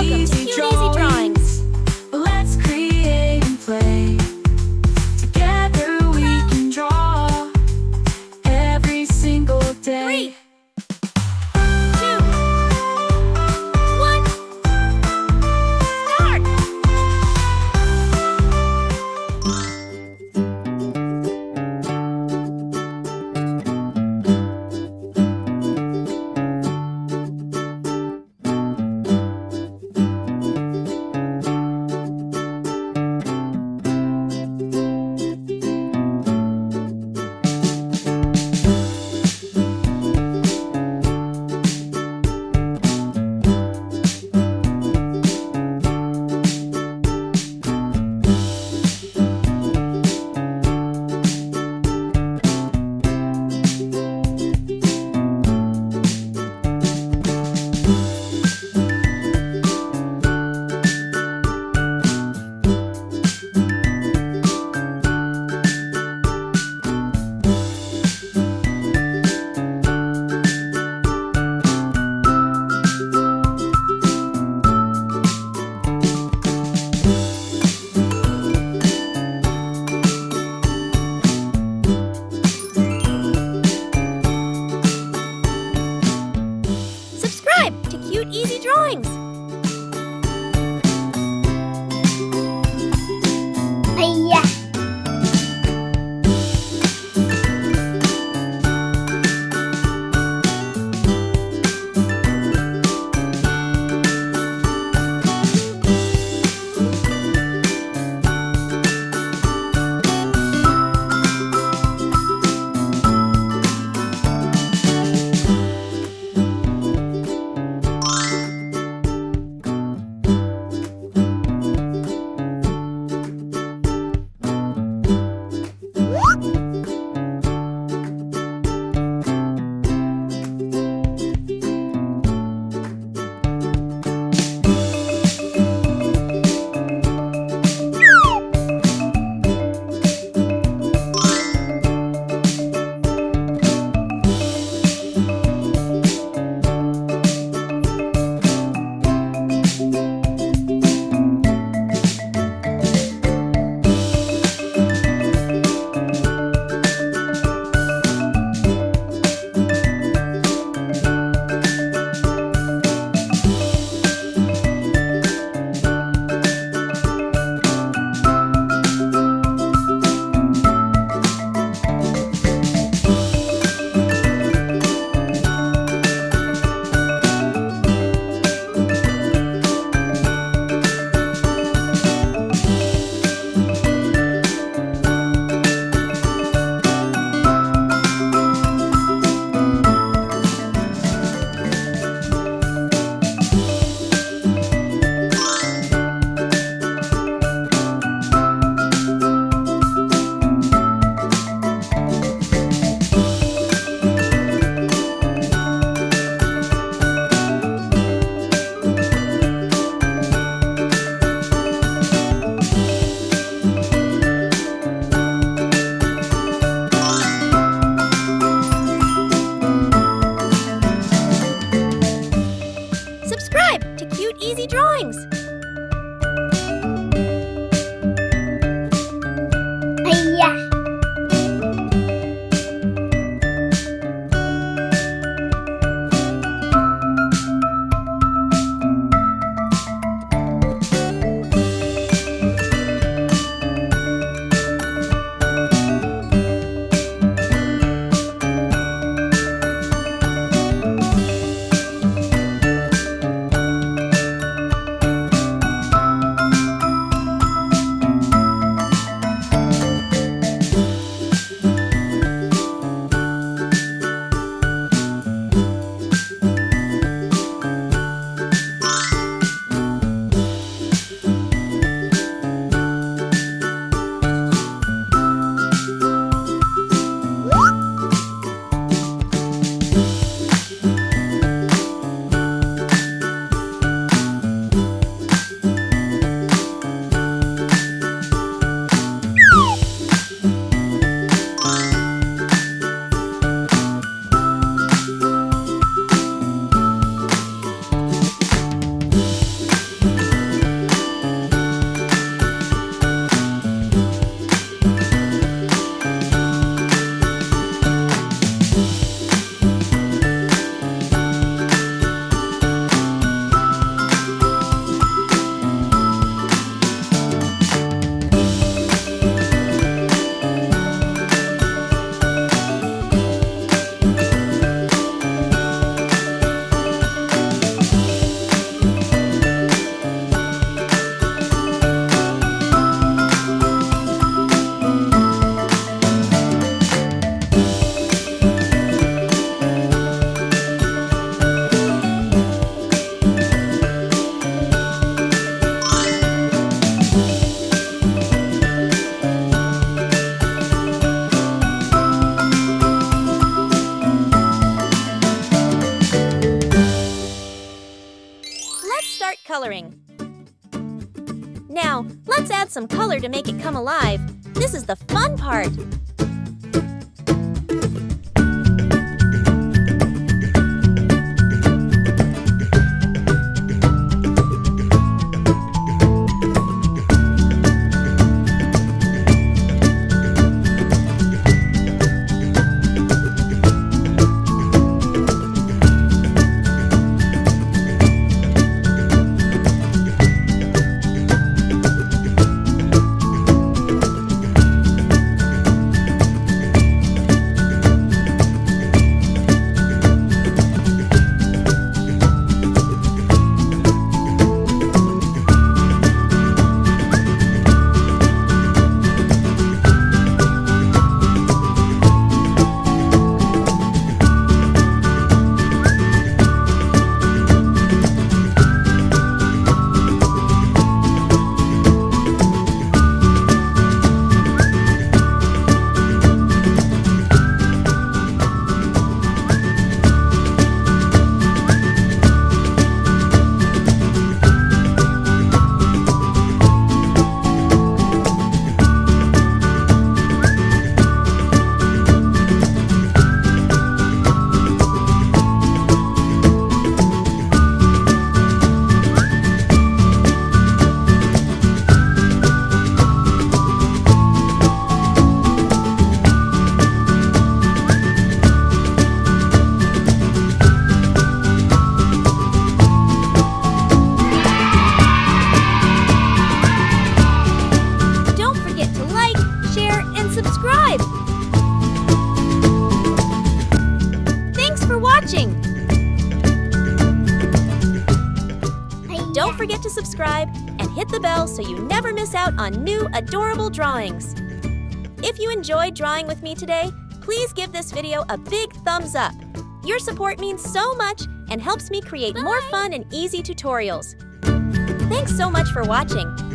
Welcome to Cute Easy Drawings. Let's create and play. Together we can draw every single day. 3, 2, 1, start! Subscribe to Cute Easy Drawings. Hiya. Subscribe to Cute Easy Drawings. Hiya. coloring. Now, let's add some color to make it come alive. This is the fun part. Subscribe! Thanks for watching! Don't forget to subscribe and hit the bell so you never miss out on new adorable drawings. If you enjoyed drawing with me today, please give this video a big thumbs up. Your support means so much and helps me create more fun and easy tutorials. Thanks so much for watching.